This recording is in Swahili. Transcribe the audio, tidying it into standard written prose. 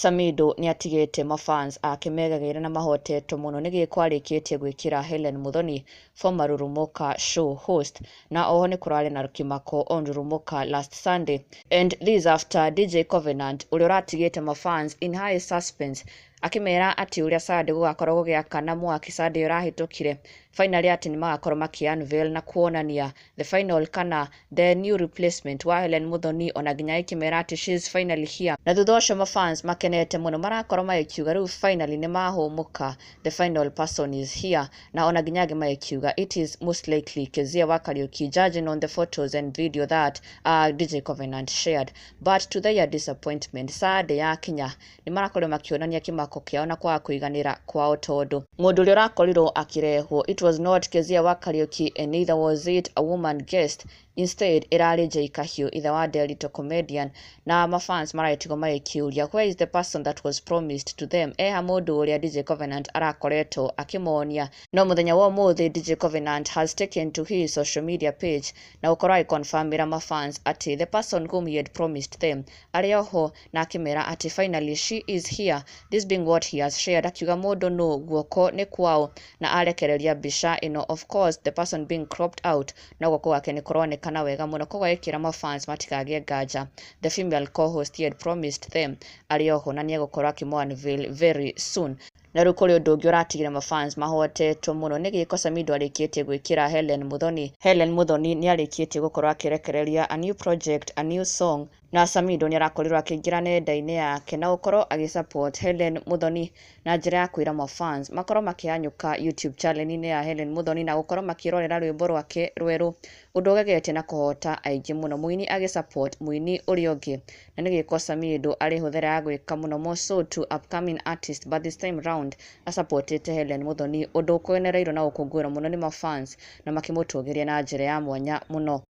Samidoh ni atigete mafans akimegagĩra na Mahotetwo mũno nĩ gĩkwarĩkĩtie gwĩkĩra Hellen Muthoni former Rurumuka show host na oho nĩ kũrarĩ na Kîmako on Rurumuka last Sunday, and this after DJ Covenant ũrĩa ũratigĩte mafans in high suspense akimera ati uria Sunday gugakorwo gũgĩakana mwaki Sunday ũrahĩtũkire finally ati nĩ magakorwo maki-unveil na kuonania the final kana the new replacement wa Hellen Muthoni, ona nginya ikimera ati she is finally here. Na thutha ũcio mafans makenete mũno marakorwo magĩkiuga rĩu finally nĩ mahũmũka, the final person is here, na ona nginya angĩ magĩkiuga it is most likely Kezia wa Kariuki, judging on the photos and video that DJ Covenant shared. But to their disappointment, Sunday ya Kenya nĩ marakorwo makĩonania Kîmako kĩao na kwaga kũiganĩra kwao, tondũ mũndũ ũrĩa ũrakorirwo akĩrehwo it was not Kezia wa Kariuki and neither was it a woman guest. Instead, irarĩ Jay Kahiũ, either wa Delito comedian, na mafans maraitigwo magĩkiuria where is the person that was promised to them. Eha mũndũ ũrĩa DJ Covenant arakoretwo akĩmonia, no mũthenya wa ũmũthĩ DJ Covenant has taken to his social media page na gũkorwo agĩconfirmĩra mafans ati the person whom he had promised them arĩ oho, na akĩmera ati finally she is here, this being what he has shared, akiuga mũndũ no guoko nĩ kwao na arekereria mbica ĩno, of course the person being cropped out na guoko gwake nĩ kũroneka na wega mũno, koguo agĩkĩra mafans matikagĩe nganja the female co-host he had promised them arĩ oho na nĩ egũkorwo akĩmũ-unveil very soon. Na rĩu kũrĩ ũndũ ũngĩ ũratigĩra mafans mahotetwo mũno nĩ gĩko Samidoh arĩkĩtie gwĩkĩra Hellen Muthoni. Hellen Muthoni nĩ arĩkĩtie gũkorwo akĩrekereria a new project, a new song, na Samidoh nĩ arakorirwo akĩingĩra nenda-inĩ yake na gũkorwo agĩsupport Hellen Muthoni na njĩra ya kwĩra mafans makorwo makĩhanyũka YouTube channel-inĩ ya Hellen Muthoni na gũkorwo makĩrorera rwĩmbo rwake rwerũ, ũndũ ũgegetie na kũhota aingĩ mũno, mũini agĩsupport mũini ũrĩa ũngĩ, na nĩ gĩko Samidoh arĩ hũthĩra ya gwĩka mũno more so to upcoming artist, but this time round asupportĩte Hellen Muthoni, ũndũ ũkwenereirwo na gũkũngũĩrwo mũno nĩ mafans na makĩmũtũgĩria na njĩra ya mwanya mũno.